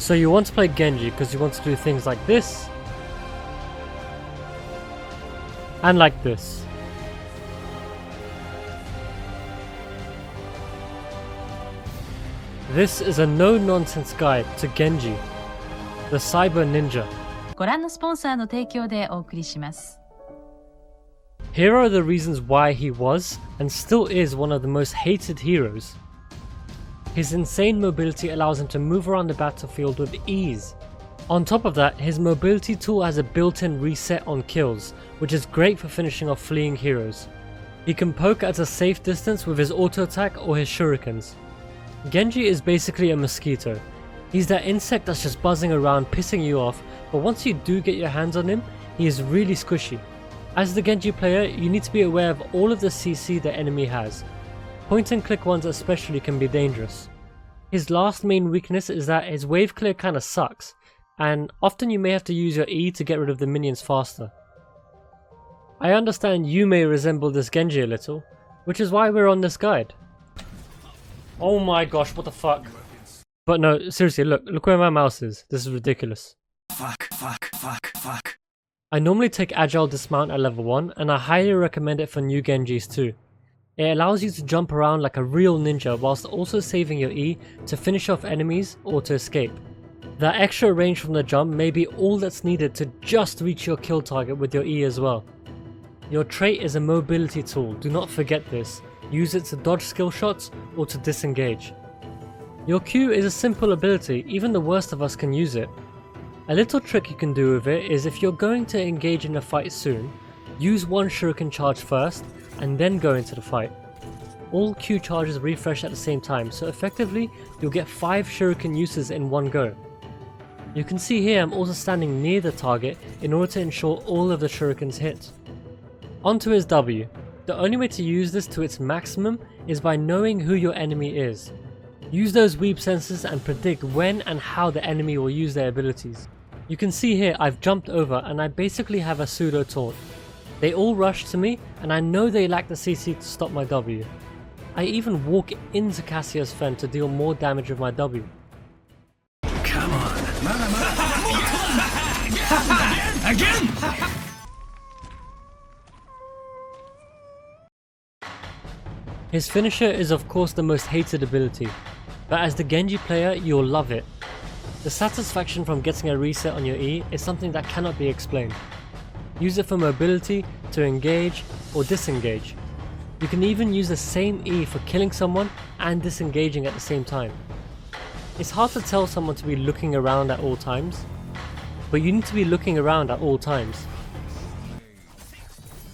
So you want to play Genji because you want to do things like this and like this. This is a no-nonsense guide to Genji, the Cyber Ninja. ご覧のスポンサーの提供でお送りします。 Here are the reasons why he was and still is one of the most hated heroes. His insane mobility allows him to move around the battlefield with ease. On top of that, his mobility tool has a built-in reset on kills, which is great for finishing off fleeing heroes. He can poke at a safe distance with his auto attack or his shurikens. Genji is basically a mosquito. He's that insect that's just buzzing around pissing you off, but once you do get your hands on him, he is really squishy. As the Genji player, you need to be aware of all of the CC the enemy has. Point and click ones especially can be dangerous. His last main weakness is that his wave clear kinda sucks, and often you may have to use your E to get rid of the minions faster. I understand you may resemble this Genji a little, which is why we're on this guide. Oh my gosh, what the fuck? But no, seriously, look where my mouse is. This is ridiculous. Fuck. I normally take Agile Dismount at level 1, and I highly recommend it for new Genjis too. It allows you to jump around like a real ninja whilst also saving your E to finish off enemies or to escape. That extra range from the jump may be all that's needed to just reach your kill target with your E as well. Your trait is a mobility tool, do not forget this. Use it to dodge skill shots or to disengage. Your Q is a simple ability, even the worst of us can use it. A little trick you can do with it is if you're going to engage in a fight soon, use one shuriken charge first and then go into the fight. All Q charges refresh at the same time, so effectively you'll get 5 shuriken uses in one go. You can see here I'm also standing near the target in order to ensure all of the shurikens hit. Onto his W. The only way to use this to its maximum is by knowing who your enemy is. Use those weeb sensors and predict when and how the enemy will use their abilities. You can see here I've jumped over and I basically have a pseudo taunt. They all rush to me and I know they lack the CC to stop my W. I even walk into Cassia's Fen to deal more damage with my W. Come on. Again! His finisher is of course the most hated ability, but as the Genji player you'll love it. The satisfaction from getting a reset on your E is something that cannot be explained. Use it for mobility, to engage or disengage. You can even use the same E for killing someone and disengaging at the same time. It's hard to tell someone to be looking around at all times, but you need to be looking around at all times.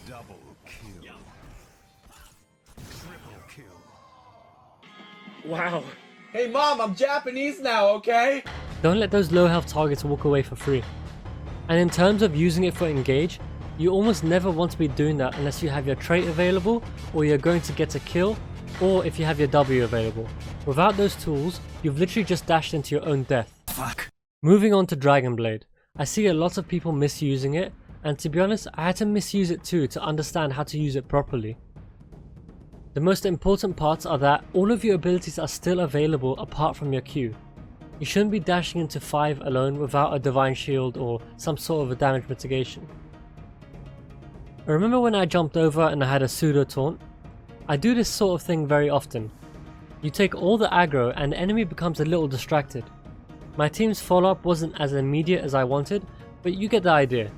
Double kill. Triple kill. Wow. Hey mom, I'm Japanese now, okay? Don't let those low health targets walk away for free. And in terms of using it for engage, you almost never want to be doing that unless you have your trait available, or you're going to get a kill, or if you have your W available. Without those tools, you've literally just dashed into your own death. Fuck. Moving on to Dragon Blade. I see a lot of people misusing it, and to be honest, I had to misuse it too to understand how to use it properly. The most important parts are that all of your abilities are still available apart from your Q. You shouldn't be dashing into 5 alone without a Divine Shield or some sort of a damage mitigation. I remember when I jumped over and I had a pseudo taunt? I do this sort of thing very often. You take all the aggro and the enemy becomes a little distracted. My team's follow-up wasn't as immediate as I wanted, but you get the idea.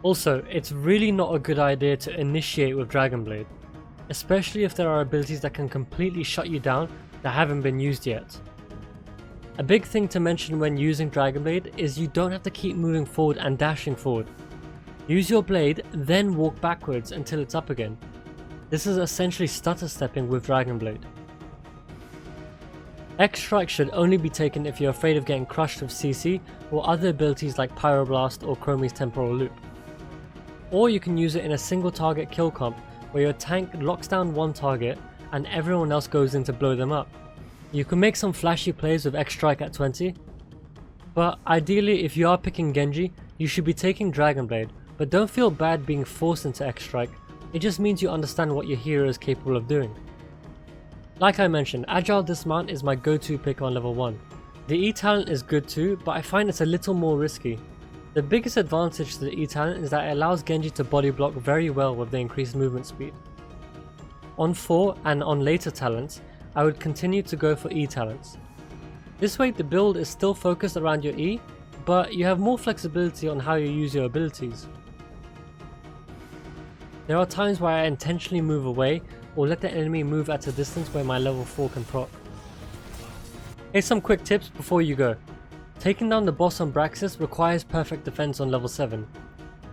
Also, it's really not a good idea to initiate with Dragon Blade, especially if there are abilities that can completely shut you down that haven't been used yet. A big thing to mention when using Dragon Blade is you don't have to keep moving forward and dashing forward. Use your blade, then walk backwards until it's up again. This is essentially stutter stepping with Dragon Blade. X Strike should only be taken if you're afraid of getting crushed with CC or other abilities like Pyroblast or Chromie's Temporal Loop. Or you can use it in a single target kill comp where your tank locks down one target and everyone else goes in to blow them up. You can make some flashy plays with X Strike at 20, but ideally if you are picking Genji, you should be taking Dragon Blade, but don't feel bad being forced into X Strike, it just means you understand what your hero is capable of doing. Like I mentioned, Agile Dismount is my go-to pick on level 1. The E talent is good too, but I find it's a little more risky. The biggest advantage to the E talent is that it allows Genji to body block very well with the increased movement speed. On 4 and on later talents, I would continue to go for E talents. This way the build is still focused around your E, but you have more flexibility on how you use your abilities. There are times where I intentionally move away or let the enemy move at a distance where my level 4 can proc. Here's some quick tips before you go. Taking down the boss on Braxis requires perfect defense on level 7.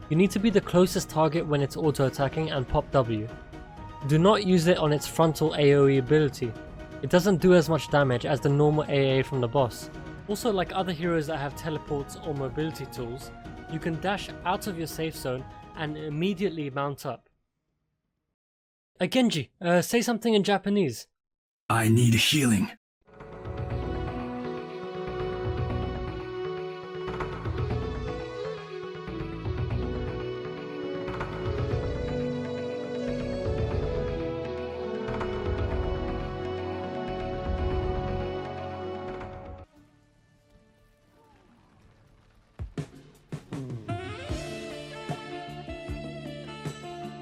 You need to be the closest target when it's auto attacking and pop W. Do not use it on its frontal AoE ability. It doesn't do as much damage as the normal AA from the boss. Also, like other heroes that have teleports or mobility tools, you can dash out of your safe zone and immediately mount up. Genji, say something in Japanese. I need healing.